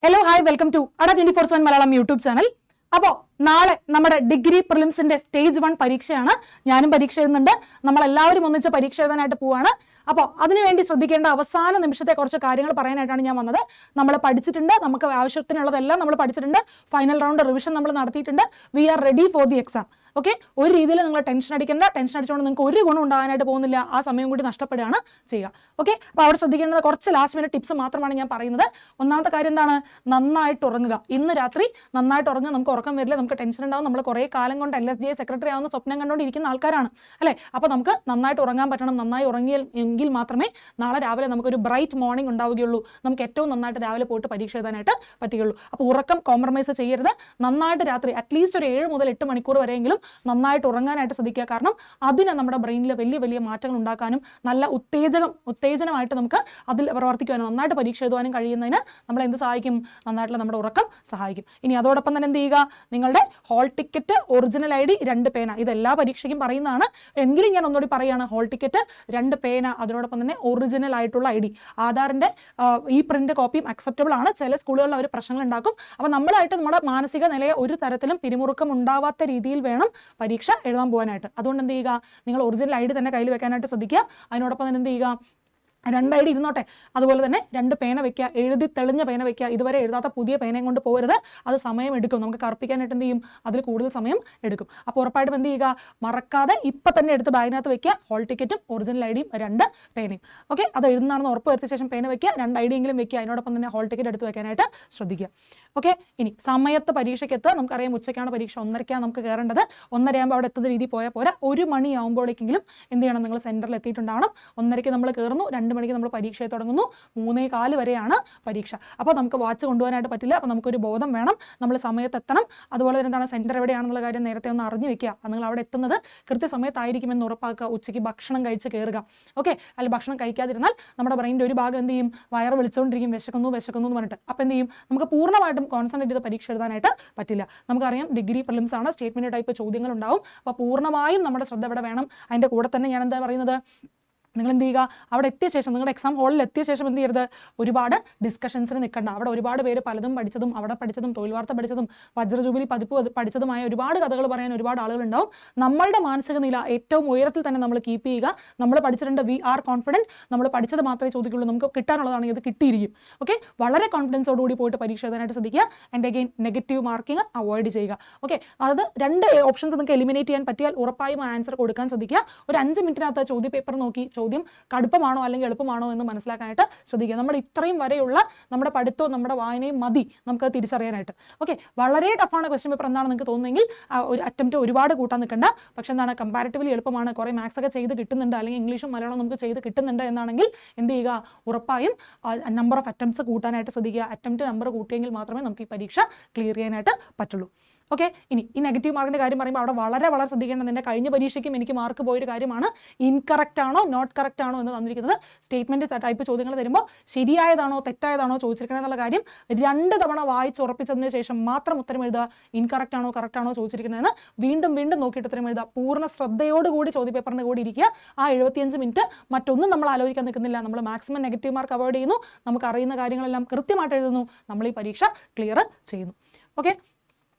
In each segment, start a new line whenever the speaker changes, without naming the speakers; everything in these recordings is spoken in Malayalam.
ഹലോ ഹായ് വെൽക്കം ടു അട 24/7 മലയാളം യൂട്യൂബ് ചാനൽ. അപ്പോൾ നാളെ നമ്മുടെ ഡിഗ്രി പ്രിലിംസിന്റെ സ്റ്റേജ് 1 പരീക്ഷയാണ്. ഞാനും പരീക്ഷ എഴുതുന്നുണ്ട്. നമ്മളെല്ലാവരും ഒന്നിച്ച് പരീക്ഷ എഴുതാനായിട്ട് പോവാണ്. അപ്പോൾ അതിനുവേണ്ടി ശ്രദ്ധിക്കേണ്ട അവസാന നിമിഷത്തെ കുറച്ച് കാര്യങ്ങൾ പറയാനായിട്ടാണ് ഞാൻ വന്നത്. നമ്മൾ പഠിച്ചിട്ടുണ്ട്, നമുക്ക് ആവശ്യത്തിനുള്ളതെല്ലാം നമ്മൾ പഠിച്ചിട്ടുണ്ട്. ഫൈനൽ റൗണ്ട് റിവിഷൻ നമ്മൾ നടത്തിയിട്ടുണ്ട്. We are ready for the exam. Okay, ഒരു രീതിയിൽ നിങ്ങൾ ടെൻഷൻ അടിക്കേണ്ട. ടെൻഷൻ അടിച്ചുകൊണ്ട് നിങ്ങൾക്ക് ഒരു ഗുണം ഉണ്ടാകാനായിട്ട് പോകുന്നില്ല. ആ സമയം കൂടി നഷ്ടപ്പെടുകയാണ് ചെയ്യുക. ഓക്കെ, അപ്പോൾ അവിടെ ശ്രദ്ധിക്കേണ്ടത് കുറച്ച് ലാസ്റ്റ് മിനിറ്റ് ടിപ്സ് മാത്രമാണ് ഞാൻ പറയുന്നത്. ഒന്നാമത്തെ കാര്യം എന്താണ്? നന്നായിട്ട് ഉറങ്ങുക. ഇന്ന് രാത്രി നന്നായിട്ട് ഉറങ്ങുക. നമുക്ക് ഉറക്കം വരില്ല, നമുക്ക് ടെൻഷൻ ഉണ്ടാവും. നമ്മൾ കുറേ കാലം കൊണ്ട് LSGA സെക്രട്ടറി ആവുന്ന സ്വപ്നം കണ്ടുകൊണ്ടിരിക്കുന്ന ആൾക്കാരാണ് അല്ലേ? അപ്പോൾ നമുക്ക് നന്നായിട്ട് ഉറങ്ങാൻ പറ്റണം. നന്നായി ഉറങ്ങിയെങ്കിൽ മാത്രമേ നാളെ രാവിലെ നമുക്കൊരു ബ്രൈറ്റ് മോർണിംഗ് ഉണ്ടാവുകയുള്ളൂ. നമുക്ക് ഏറ്റവും നന്നായിട്ട് രാവിലെ പോയിട്ട് പരീക്ഷ എഴുതാനായിട്ട് പറ്റുകയുള്ളൂ. അപ്പോൾ ഉറക്കം കോംപ്രമൈസ് ചെയ്യരുത്. നന്നായിട്ട് രാത്രി അറ്റ്ലീസ്റ്റ് ഒരു 7 മുതൽ 8 മണിക്കൂർ വരെയെങ്കിലും നന്നായിട്ട് ഉറങ്ങാനായിട്ട് ശ്രദ്ധിക്കുക. കാരണം അതിന് നമ്മുടെ ബ്രെയിനിൽ വലിയ വലിയ മാറ്റങ്ങൾ ഉണ്ടാക്കാനും നല്ല ഉത്തേജനമായിട്ട് നമുക്ക് അതിൽ പ്രവർത്തിക്കുവാനും നന്നായിട്ട് പരീക്ഷ എഴുതുവാനും കഴിയുന്നതിന് നമ്മൾ എന്ത് സഹായിക്കും? നന്നായിട്ടുള്ള നമ്മുടെ ഉറക്കം സഹായിക്കും. ഇനി അതോടൊപ്പം തന്നെ എന്ത് ചെയ്യുക? നിങ്ങളുടെ ഹോൾ ടിക്കറ്റ്, ഒറിജിനൽ ID, 2 പേന. ഇതെല്ലാ പരീക്ഷയ്ക്കും പറയുന്നതാണ്. എങ്കിലും ഞാൻ ഒന്നുകൂടി പറയുകയാണ്. ഹോൾ ടിക്കറ്റ്, 2 പേന, അതിനോടൊപ്പം തന്നെ ഒറിജിനൽ ആയിട്ടുള്ള ID. ആധാറിന്റെ ഈ പ്രിന്റ് കോപ്പിയും അക്സെപ്റ്റബിൾ ആണ്. ചില സ്കൂളുകളിൽ അവർ പ്രശ്നങ്ങൾ ഉണ്ടാക്കും. അപ്പോൾ നമ്മളായിട്ട് നമ്മുടെ മാനസിക നിലയെ ഒരു തരത്തിലും പിരിമുറുക്കം ഉണ്ടാവാത്ത രീതിയിൽ വേണം പരീക്ഷ എഴുതാൻ പോകാനായിട്ട്. അതുകൊണ്ട് എന്ത് ചെയ്യുക? നിങ്ങൾ ഒറിജിനൽ ID തന്നെ കയ്യിൽ വെക്കാനായിട്ട് ശ്രദ്ധിക്കുക. അതിനോടൊപ്പം തന്നെ എന്ത് ചെയ്യുക? 2 ID ഇരുന്നോട്ടെ. അതുപോലെ തന്നെ 2 പേന വെക്കുക. എഴുതി തെളിഞ്ഞ പേന വെക്കുക. ഇതുവരെ എഴുതാത്ത പുതിയ പേനയും കൊണ്ട് പോകരുത്. അത് സമയം എടുക്കും. നമുക്ക് കറുപ്പിക്കാനായിട്ട് എന്ത് ചെയ്യും? അതിൽ കൂടുതൽ സമയം എടുക്കും. അപ്പോൾ ഉറപ്പായിട്ടും എന്ത് ചെയ്യുക? മറക്കാതെ ഇപ്പം തന്നെ എടുത്ത് ബാഗിനകത്ത് വെക്കുക. ഹോൾ ടിക്കറ്റും ഒറിജിനൽ IDയും 2 പേനയും. ഓക്കെ, അത് എഴുതുന്നതാണെന്ന് ഉറപ്പ് വരുത്തിയ ശേഷം പേന വെക്കുക. 2 ID എങ്കിലും വെക്കുക. അതിനോടൊപ്പം തന്നെ ഹോൾ ടിക്കറ്റ് എടുത്ത് വെക്കാനായിട്ട് ശ്രദ്ധിക്കുക. ഓക്കെ, ഇനി സമയത്ത് പരീക്ഷയ്ക്ക് എത്തുക. നമുക്കറിയാം ഉച്ചയ്ക്കാണ് പരീക്ഷ. 1:30 നമുക്ക് കയറേണ്ടത്. 1:30 അവിടെ എത്തുന്ന രീതി പോയാൽ പോരാ. 1 മണിയാകുമ്പോഴേക്കെങ്കിലും എന്ത് ചെയ്യണം? നിങ്ങൾ സെൻറ്ററിൽ എത്തിയിട്ടുണ്ടാവണം. 1:30 നമ്മൾ കയറുന്നു. 2 മണിക്ക് നമ്മൾ പരീക്ഷയെ തുടങ്ങുന്നു. 3:15 വരെയാണ് പരീക്ഷ. അപ്പോൾ നമുക്ക് വാച്ച് കൊണ്ടുപോകാനായിട്ട് പറ്റില്ല. അപ്പോൾ നമുക്കൊരു ബോധം വേണം. നമ്മൾ സമയത്ത് എത്തണം. അതുപോലെ തന്നെ എന്താണ് സെൻറ്റർ എവിടെയാണെന്നുള്ള കാര്യം നേരത്തെ ഒന്ന് അറിഞ്ഞു വെക്കുക. നിങ്ങൾ അവിടെ എത്തുന്നത് കൃത്യസമയത്തായിരിക്കുമെന്ന് ഉറപ്പാക്കുക. ഉച്ചയ്ക്ക് ഭക്ഷണം കഴിച്ച് കയറുക. ഓക്കെ, അല്ല ഭക്ഷണം കഴിക്കാതിരുന്നാൽ നമ്മുടെ ബ്രെയിനിൻ്റെ ഒരു ഭാഗം എന്ത് ചെയ്യും? വയറ് വിളിച്ചുകൊണ്ടിരിക്കും, വിശക്കുന്നു എന്ന് പറഞ്ഞിട്ട്. അപ്പോൾ എന്ത് ചെയ്യും? നമുക്ക് പൂർണ്ണമായിട്ടും കോൺസെൻട്രേറ്റ് ചെയ്ത് പരീക്ഷ എഴുതാനായിട്ട് പറ്റില്ല. നമുക്കറിയാം ഡിഗ്രി പ്രിലിംസ് ആണ്. സ്റ്റേറ്റ്മെന്റ് ടൈപ്പ് ചോദ്യങ്ങൾ ഉണ്ടാവും. അപ്പോൾ പൂർണ്ണമായും നമ്മുടെ ശ്രദ്ധ ഇവിടെ വേണം. അതിൻ്റെ കൂടെ തന്നെ ഞാൻ എന്താ പറയുന്നത്? നിങ്ങൾ എന്ത് ചെയ്യുക? അവിടെ എത്തിയ ശേഷം, നിങ്ങളുടെ എക്സാം ഹാളിൽ എത്തിയ ശേഷം എന്ത് ചെയ്യരുത്? ഒരുപാട് ഡിസ്കഷൻസിന് നിൽക്കണ്ട. അവിടെ ഒരുപാട് പേര് പലതും പഠിച്ചതും അവിടെ പഠിച്ചതും തൊഴിൽ വാർത്ത പഠിച്ചതും വജ്രജൂബിലി പതിപ്പ് പഠിച്ചതുമായ ഒരുപാട് കഥകൾ പറയാൻ ഒരുപാട് ആളുകളുണ്ടാവും. നമ്മളുടെ മാനസിക നില ഏറ്റവും ഉയരത്തിൽ തന്നെ നമ്മൾ കീപ്പ് ചെയ്യുക. നമ്മൾ പഠിച്ചിട്ടുണ്ട്, വി ആർ കോൺഫിഡൻറ്റ്. നമ്മൾ പഠിച്ചത് മാത്രമേ ചോദിക്കുള്ളൂ. നമുക്ക് കിട്ടാനുള്ളതാണെങ്കിൽ അത് കിട്ടിയിരിക്കും. ഓക്കെ, വളരെ കോൺഫിഡൻസോടുകൂടി പോയിട്ട് പരീക്ഷ എഴുതാനായിട്ട് ശ്രദ്ധിക്കുക. And again negative marking avoid ചെയ്യുക. ഓക്കെ, അതായത് 2 ഓപ്ഷൻസ് നിങ്ങൾക്ക് എലിമിനേറ്റ് ചെയ്യാൻ പറ്റിയാൽ ഉറപ്പായും ആൻസർ കൊടുക്കാൻ ശ്രദ്ധിക്കുക. ഒരു 5 മിനിറ്റിനകത്ത് ചോദ്യ പേപ്പർ നോക്കി ചോദ്യം കടുപ്പമാണോ അല്ലെങ്കിൽ എളുപ്പമാണോ എന്ന് മനസ്സിലാക്കാനായിട്ട് ശ്രദ്ധിക്കുക. നമ്മൾ ഇത്രയും വരെയുള്ള നമ്മുടെ പഠിത്തവും നമ്മുടെ വായനയും മതി നമുക്ക് തിരിച്ചറിയാനായിട്ട്. ഓക്കെ, വളരെ ടഫാണ് ക്വസ്റ്റ്യൻ പേപ്പർ എന്നാണ് നിങ്ങൾക്ക് തോന്നുന്നെങ്കിൽ ഒരു അറ്റംപ്റ്റ് ഒരുപാട് കൂട്ടാൻ നിൽക്കണ്ട. പക്ഷെ എന്താണ്, കമ്പാരിറ്റീവ്ലി എളുപ്പമാണ്, കുറേ മാത്സ് ഒക്കെ ചെയ്ത് കിട്ടുന്നുണ്ട്, അല്ലെങ്കിൽ ഇംഗ്ലീഷും മലയാളം നമുക്ക് ചെയ്ത് കിട്ടുന്നുണ്ട് എന്നാണെങ്കിൽ എന്ത് ചെയ്യുക? ഉറപ്പായും നമ്പർ ഓഫ് അറ്റംപ്റ്റ്സ് കൂട്ടാനായിട്ട് ശ്രദ്ധിക്കുക. അറ്റംപ്റ്റ് നമ്പർ കൂട്ടിയെങ്കിൽ മാത്രമേ നമുക്ക് ഈ പരീക്ഷ ക്ലിയർ ചെയ്യാനായിട്ട് പറ്റുള്ളൂ. ഓക്കെ, ഇനി ഈ നെഗറ്റീവ് മാർക്കിൻ്റെ കാര്യം പറയുമ്പോൾ അവിടെ വളരെ വളരെ ശ്രദ്ധിക്കേണ്ടത്, എൻ്റെ കഴിഞ്ഞ പരീക്ഷയ്ക്കും എനിക്ക് മാർക്ക് പോയൊരു കാര്യമാണ്. ഇൻകറക്റ്റ് ആണോ നോട്ട് കറക്റ്റ് ആണോ എന്ന് തന്നിരിക്കുന്നത്. സ്റ്റേറ്റ്മെൻറ്റ് ടൈപ്പ് ചോദ്യങ്ങൾ തരുമ്പോൾ ശരിയായതാണോ തെറ്റായതാണോ ചോദിച്ചിരിക്കണം എന്നുള്ള കാര്യം 2 തവണ വായിച്ചുറപ്പിച്ചതിന് ശേഷം മാത്രം ഉത്തരം എഴുതുക. ഇൻകറക്റ്റ് ആണോ കറക്റ്റ് ആണോ ചോദിച്ചിരിക്കുന്നതെന്ന് വീണ്ടും നോക്കിയിട്ട് ഉത്തരം എഴുതുക. പൂർണ്ണ ശ്രദ്ധയോടുകൂടി ചോദ്യപേപ്പറിൻ്റെ കൂടി ഇരിക്കുക. ആ 75 മിനിറ്റ് മറ്റൊന്നും നമ്മൾ ആലോചിക്കാൻ നിൽക്കുന്നില്ല. നമ്മൾ മാക്സിമം നെഗറ്റീവ് മാർക്ക് അവോയ്ഡ് ചെയ്യുന്നു. നമുക്ക് അറിയുന്ന കാര്യങ്ങളെല്ലാം കൃത്യമായിട്ട് എഴുതുന്നു. നമ്മൾ ഈ പരീക്ഷ ക്ലിയർ ചെയ്യുന്നു. ഓക്കെ,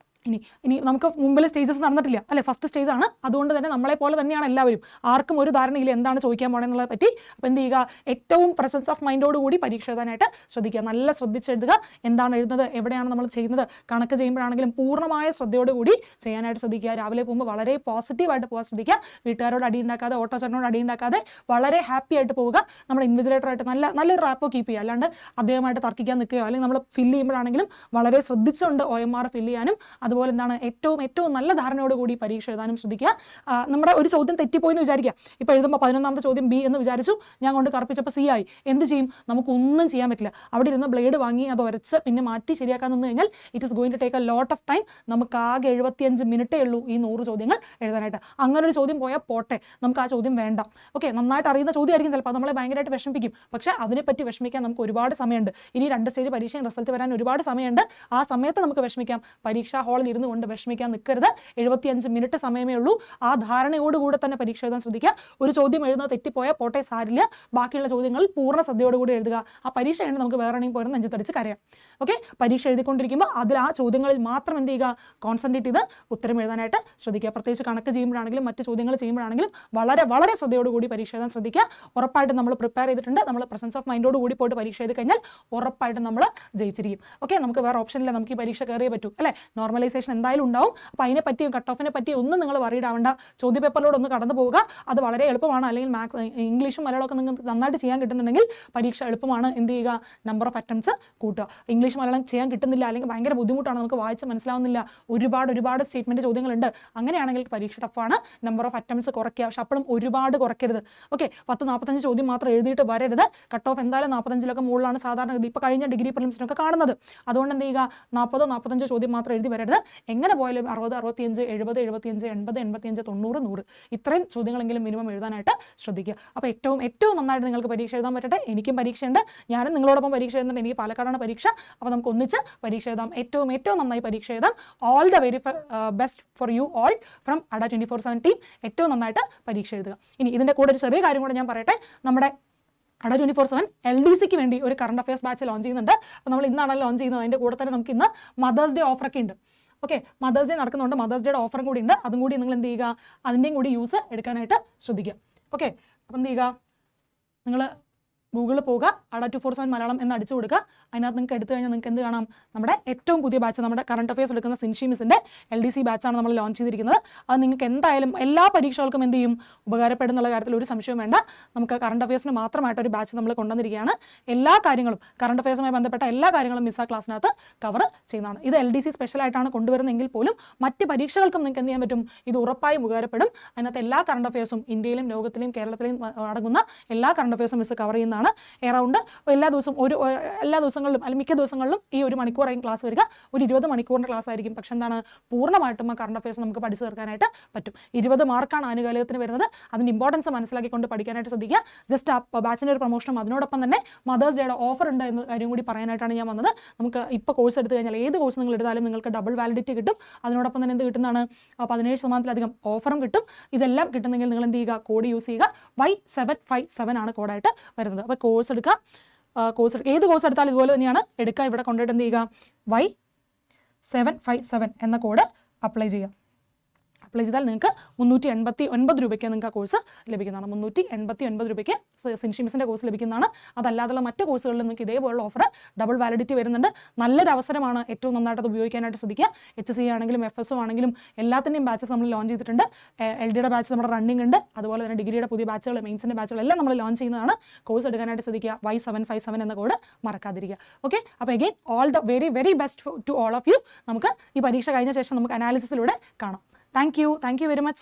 ഇനി നമുക്ക് മുമ്പിൽ സ്റ്റേജസ് നടന്നിട്ടില്ല അല്ലേ? ഫസ്റ്റ് സ്റ്റേജ് ആണ്. അതുകൊണ്ട് തന്നെ നമ്മളെ പോലെ തന്നെയാണ് എല്ലാവരും. ആർക്കും ഒരു ധാരണയില്ല എന്താണ് ചോദിക്കാൻ പോകണമെന്നുള്ളതെ പറ്റി. അപ്പോൾ എന്ത് ചെയ്യുക? ഏറ്റവും പ്രസൻസ് ഓഫ് മൈൻഡോട് കൂടി പരീക്ഷ എഴുതാനായിട്ട് ശ്രദ്ധിക്കുക. നല്ല ശ്രദ്ധിച്ചെഴുതുക. എന്താണ് എഴുതുന്നത്, എവിടെയാണ് നമ്മൾ ചെയ്യുന്നത്, കണക്ക് ചെയ്യുമ്പോഴാണെങ്കിലും പൂർണ്ണമായ ശ്രദ്ധയോടുകൂടി ചെയ്യാനായിട്ട് ശ്രദ്ധിക്കുക. രാവിലെ പോകുമ്പോൾ വളരെ പോസിറ്റീവായിട്ട് പോകാൻ ശ്രദ്ധിക്കുക. വീട്ടുകാരോട് അടി ഉണ്ടാക്കാതെ, ഓട്ടോ ചേട്ടനോട് അടി ഉണ്ടാക്കാതെ വളരെ ഹാപ്പി ആയിട്ട് പോവുക. നമ്മുടെ ഇൻവിജിലേറ്ററായിട്ട് നല്ലൊരു റാപ്പോ കീപ്പ് ചെയ്യുക. അല്ലാണ്ട് അദ്ദേഹമായിട്ട് തർക്കിക്കാൻ നിൽക്കുകയോ അല്ലെങ്കിൽ നമ്മൾ ഫില്ല് ചെയ്യുമ്പോഴാണെങ്കിലും വളരെ ശ്രദ്ധിച്ചുകൊണ്ട് OMR ഫില്ല് ചെയ്യാനും അതുപോലെ എന്താണ് ഏറ്റവും നല്ല ധാരണയോടുകൂടി പരീക്ഷ എഴുതാനും ശ്രദ്ധിക്കുക. നമ്മുടെ ഒരു ചോദ്യം തെറ്റിപ്പോയെന്ന് വിചാരിക്കുക. ഇപ്പോൾ എഴുതുമ്പോൾ 11ാമത്തെ ചോദ്യം B എന്ന് വിചാരിച്ചു, ഞാൻ കൊണ്ട് കറുപ്പിച്ചപ്പോൾ C ആയി. എന്ത് ചെയ്യും? നമുക്കൊന്നും ചെയ്യാൻ പറ്റില്ല. അവിടെ ഇരുന്ന് ബ്ലേഡ് വാങ്ങി അത് ഉരച്ച് പിന്നെ മാറ്റി ശരിയാക്കാൻ നിന്ന് കഴിഞ്ഞാൽ it is going to take a lot of time. നമുക്ക് ആകെ 75 മിനിറ്റേ ഉള്ളൂ ഈ 100 ചോദ്യങ്ങൾ എഴുതാനായിട്ട്. അങ്ങനെ ഒരു ചോദ്യം പോയാൽ പോട്ടെ, നമുക്ക് ആ ചോദ്യം വേണ്ട. ഓക്കെ, നന്നായിട്ട് അറിയുന്ന ചോദ്യമായിരിക്കും, ചിലപ്പോൾ നമ്മളെ ഭയങ്കരമായിട്ട് വിഷമിപ്പിക്കും. പക്ഷേ അതിനെപ്പറ്റി വിഷമിക്കാൻ നമുക്ക് ഒരുപാട് സമയമുണ്ട്. ഇനി 2 സ്റ്റേജ് പരീക്ഷയും റിസൾട്ട് വരാൻ ഒരുപാട് സമയമുണ്ട്. ആ സമയത്ത് നമുക്ക് വിഷമിക്കാം. പരീക്ഷാ ഹാളിൽ റൂമിൽ ഇരുന്ന് കൊണ്ട് വിഷമിക്കാൻ നിൽക്കരുത്. 75 മിനിറ്റ് സമയമേ ഉള്ളൂ. ആ ധാരണയോടുകൂടെ തന്നെ പരീക്ഷ എഴുതാൻ ശ്രദ്ധിക്കുക. ഒരു ചോദ്യം എഴുതുന്നത് തെറ്റിപ്പോയാൽ പോട്ടെ, സാരില്ല. ബാക്കിയുള്ള ചോദ്യങ്ങൾ പൂർണ്ണ ശ്രദ്ധയോടുകൂടി എഴുതുക. ആ പരീക്ഷ കഴിഞ്ഞ് നമുക്ക് വേറെ എവിടെയും പോയിരുന്ന നെഞ്ചത്തടിച്ച് കരയാം. ഓക്കെ, പരീക്ഷ എഴുതിക്കൊണ്ടിരിക്കുമ്പോൾ അതിൽ ആ ചോദ്യങ്ങളിൽ മാത്രം എന്ത് ചെയ്യുക, കോൺസെൻട്രേറ്റ് ചെയ്ത് ഉത്തരം എഴുതാനായിട്ട് ശ്രദ്ധിക്കുക. പ്രത്യേകിച്ച് കണക്ക് ചെയ്യുമ്പോഴാണെങ്കിലും മറ്റ് ചോദ്യങ്ങൾ ചെയ്യുമ്പോഴാണെങ്കിലും വളരെ വളരെ ശ്രദ്ധയോടുകൂടി പരീക്ഷ എഴുതാൻ ശ്രദ്ധിക്കുക. ഉറപ്പായിട്ടും നമ്മൾ പ്രിപ്പയർ ചെയ്തിട്ടുണ്ട്. നമ്മൾ പ്രസൻസ് ഓഫ് മൈൻഡോട് കൂടി പോയിട്ട് പരീക്ഷ എഴുതി കഴിഞ്ഞാൽ ഉറപ്പായിട്ടും നമ്മൾ ജയിച്ചിരിക്കും. ഓക്കെ, നമുക്ക് വേറെ ഓപ്ഷനില്ല, നമുക്ക് ഈ പരീക്ഷ കയറിയേ പറ്റൂ അല്ലേ. നോർമലൈസേഷൻ എന്തായാലും ഉണ്ടാവും. അപ്പോൾ അതിനെ പറ്റിയും കട്ട് ഓഫിനെ പറ്റിയും ഒന്നും നിങ്ങൾ വറീഡ് ആവേണ്ട. ചോദ്യ പേപ്പറിലൂടെ ഒന്ന് കടന്നു പോവുക. അത് വളരെ എളുപ്പമാണ്. അല്ലെങ്കിൽ ഇംഗ്ലീഷും മലയാളമൊക്കെ നിങ്ങൾക്ക് നന്നായിട്ട് ചെയ്യാൻ കിട്ടുന്നുണ്ടെങ്കിൽ പരീക്ഷ എളുപ്പമാണ്. എന്ത് ചെയ്യുക, നമ്പർ ഓഫ് അറ്റംപ്റ്റ്സ് കൂട്ടുക. ഇംഗ്ലീഷ് മലയാളം ചെയ്യാൻ കിട്ടുന്നില്ല, അല്ലെങ്കിൽ ഭയങ്കര ബുദ്ധിമുട്ടാണ്, നമുക്ക് വായിച്ച് മനസ്സിലാവുന്നില്ല, ഒരുപാട് സ്റ്റേറ്റ്മെന്റ് ചോദ്യങ്ങളുണ്ട്, അങ്ങനെയാണെങ്കിൽ പരീക്ഷ ടഫാണ്. നമ്പർ ഓഫ് അറ്റംപ്റ്റ്സ് കുറയ്ക്കുക. പക്ഷെ അപ്പോഴും ഒരുപാട് കുറയ്ക്കരുത്. ഓക്കെ, 10-45 ചോദ്യം മാത്രം എഴുതിയിട്ട് വരരുത്. കട്ട് ഓഫ് എന്തായാലും 45 മുകളിലാണ് സാധാരണ ഇപ്പോൾ കഴിഞ്ഞ ഡിഗ്രി പ്രിലിംസിനൊക്കെ കാണുന്നത്. അതുകൊണ്ട് എന്ത് ചെയ്യുക, 40-45 ചോദ്യം മാത്രം എഴുതി വരരുത്. എങ്ങനെ പോയാലും 60, 65, 70, 75, 80, 85, 90, 100 ഇത്രയും ചോദ്യങ്ങളെങ്കിലും മിനിമം എഴുതാനായിട്ട് ശ്രദ്ധിക്കുക. അപ്പോൾ ഏറ്റവും നന്നായിട്ട് നിങ്ങൾക്ക് പരീക്ഷ എഴുതാൻ പറ്റട്ടെ. എനിക്കും പരീക്ഷയുണ്ട്, ഞാനും നിങ്ങളോടൊപ്പം പരീക്ഷ എഴുതുന്നുണ്ട്. എനിക്ക് പാലക്കാടാണ് പരീക്ഷ. അപ്പോൾ നമുക്ക് ഒന്നിച്ച് പരീക്ഷ എഴുതാം. ഏറ്റവും നന്നായി പരീക്ഷ എഴുതാം. All the very best for you all from Adda 24/7 team. ഏറ്റവും നന്നായിട്ട് പരീക്ഷ എഴുതുക. ഇനി ഇതിൻ്റെ കൂടെ ഒരു ചെറിയ കാര്യം കൂടെ ഞാൻ പറയട്ടെ. നമ്മുടെ അഡ 24/7 LDCക്ക് വേണ്ടി ഒരു കറണ്ട് അഫയേഴ്സ് ബാച്ച് ലോഞ്ച് ചെയ്യുന്നുണ്ട്. അപ്പോൾ നമ്മൾ ഇന്നാണ് ലോഞ്ച് ചെയ്യുന്നത്. അതിൻ്റെ കൂടെ തന്നെ നമുക്ക് ഇന്ന് മദേഴ്സ് ഡേ ഓഫറൊക്കെ ഉണ്ട്. ഓക്കെ, മദേഴ്സ് ഡേ നടക്കുന്നുണ്ട്. മദേഴ്സ് ഡേയുടെ ഓഫറും കൂടി ഉണ്ട്. അതും കൂടി നിങ്ങൾ എന്ത് ചെയ്യുക, അതിൻ്റെയും കൂടി യൂസ് എടുക്കാനായിട്ട് ശ്രദ്ധിക്കുക. ഓക്കെ, അപ്പം എന്ത് ചെയ്യുക, നിങ്ങൾ ഗൂഗിളിൽ പോവുക, അഡ 24/7 മലയാളം എന്ന് അടിച്ചു കൊടുക്കുക. അതിനകത്ത് നിങ്ങൾക്ക് എടുത്തു കഴിഞ്ഞാൽ നിങ്ങൾക്ക് എന്ത് കാണാം, നമ്മുടെ ഏറ്റവും പുതിയ ബാച്ച്, നമ്മുടെ കറണ്ട് അഫയേഴ്സ് എടുക്കുന്ന സിൻഷി മിസ്സിൻ്റെ LDC ബാച്ചാണ് നമ്മൾ ലോഞ്ച് ചെയ്തിരിക്കുന്നത്. അത് നിങ്ങൾക്ക് എന്തായാലും എല്ലാ പരീക്ഷകൾക്കും എന്ത് ചെയ്യും, ഉപകാരപ്പെടുന്നുള്ള കാര്യത്തിൽ ഒരു സംശയവും വേണ്ട. നമുക്ക് കറണ്ട് അഫയേഴ്സിന് മാത്രമായിട്ടൊരു ബാച്ച് നമ്മൾ കൊണ്ടുവന്നിരിക്കുകയാണ്. എല്ലാ കാര്യങ്ങളും കറണ്ട് അഫയേഴ്സുമായി ബന്ധപ്പെട്ട എല്ലാ കാര്യങ്ങളും മിസ്സ ക്ലാസ്സിനകത്ത് കവർ ചെയ്യുന്നതാണ്. ഇത് LDC സ്പെഷ്യലായിട്ടാണ് കൊണ്ടുവരുന്നതെങ്കിൽ പോലും മറ്റ് പരീക്ഷകൾക്കും നിങ്ങൾക്ക് എന്ത് ചെയ്യാൻ പറ്റും, ഇത് ഉറപ്പായും ഉപകാരപ്പെടും. അതിനകത്ത് എല്ലാ കറണ്ട് അഫയേഴ്സും, ഇന്ത്യയിലും ലോകത്തിലെയും കേരളത്തിലെയും അടങ്ങുന്ന എല്ലാ കറണ്ട് അഫയേഴ്സും മിസ്സ് കവർ ചെയ്യുന്നതാണ്. എറൗണ്ട് എല്ലാ ദിവസങ്ങളിലും അല്ലെങ്കിൽ മിക്ക ദിവസങ്ങളിലും ഈ 1 മണിക്കൂറായിരിക്കും ക്ലാസ് വരിക. ഒരു 20 മണിക്കൂറിൻ്റെ ക്ലാസ് ആയിരിക്കും. പക്ഷെ എന്താണ്, പൂർണ്ണമായിട്ടും ആ കറണ്ട് അഫയേഴ്സ് നമുക്ക് പഠിച്ചു തീർക്കാനായിട്ട് പറ്റും. 20 മാർക്കാണ് ആനുകാലികത്തിന് വരുന്നത്. അതിൻ്റെ ഇമ്പോർട്ടൻസ് മനസ്സിലാക്കിക്കൊണ്ട് പഠിക്കാനായിട്ട് ശ്രദ്ധിക്കുക. ജസ്റ്റ് ആ ബാച്ചിൻ്റെ ഒരു പ്രൊമോഷനും അതിനോടൊപ്പം തന്നെ മദേഴ്സ് ഡേയുടെ ഓഫർ ഉണ്ട് എന്ന കാര്യം കൂടി പറയാനായിട്ടാണ് ഞാൻ വന്നത്. നമുക്ക് ഇപ്പോൾ കോഴ്സ് എടുത്തു കഴിഞ്ഞാൽ ഏത് കോഴ്സ് നിങ്ങൾ എടുത്താലും നിങ്ങൾക്ക് ഡബിൾ വാലിഡിറ്റി കിട്ടും. അതിനോടൊപ്പം തന്നെ എന്ത് കിട്ടുന്നതാണ്, 17% ഓഫറും കിട്ടും. ഇതെല്ലാം കിട്ടുന്നെങ്കിൽ നിങ്ങൾ എന്ത് ചെയ്യുക, കോഡ് യൂസ് ചെയ്യുക. Y757 ആണ് കോഡായിട്ട് വരുന്നത്. അപ്പോൾ കോഴ്സ് എടുക്കുക. ഏത് കോഴ്സ് എടുത്താലും ഇതുപോലെ തന്നെയാണ് എടുക്കുക. ഇവിടെ കൊണ്ടുപോയിട്ട് എന്ത് ചെയ്യുക, Y757 എന്ന കോഡ് അപ്ലൈ ചെയ്യുക. അപ്ലൈ ചെയ്താൽ നിങ്ങൾക്ക് 389 രൂപയ്ക്ക് നിങ്ങൾക്ക് ആ കോഴ്സ് ലഭിക്കുന്നതാണ്. 389 രൂപയ്ക്ക് സിൻഷി മിസ്സിൻ്റെ കോഴ്സ് ലഭിക്കുന്നതാണ്. അതല്ലാതുള്ള മറ്റ് കോഴ്സുകളിൽ നിങ്ങൾക്ക് ഇതേപോലുള്ള ഓഫർ ഡബിൾ വാലിഡിറ്റി വരുന്നുണ്ട്. നല്ലൊരു അവസരമാണ്. ഏറ്റവും നന്നായിട്ട് അത് ഉപയോഗിക്കാനായിട്ട് ശ്രദ്ധിക്കുക. HSC ആണെങ്കിലും FSO ആണെങ്കിലും എല്ലാത്തിൻ്റെയും ബാച്ചസ് നമ്മൾ ലോഞ്ച് ചെയ്തിട്ടുണ്ട്. LDയുടെ ബാച്ച് നമ്മുടെ റണ്ണിംഗ് ഉണ്ട്. അതുപോലെ തന്നെ ഡിഗ്രിയുടെ പുതിയ ബാച്ചുകൾ, മെയിൻസിൻ്റെ ബാച്ചുകൾ എല്ലാം നമ്മൾ ലോഞ്ച് ചെയ്യുന്നതാണ്. കോഴ്സ് എടുക്കാനായിട്ട് ശ്രദ്ധിക്കുക. Y757 എന്ന കോഡ് മറക്കാതിരിക്കുക. ഓക്കെ, അപ്പോൾ again all the very very best to all of you. നമുക്ക് ഈ പരീക്ഷ കഴിഞ്ഞ ശേഷം നമുക്ക് അനാലിസിസിലൂടെ കാണാം. Thank you very much.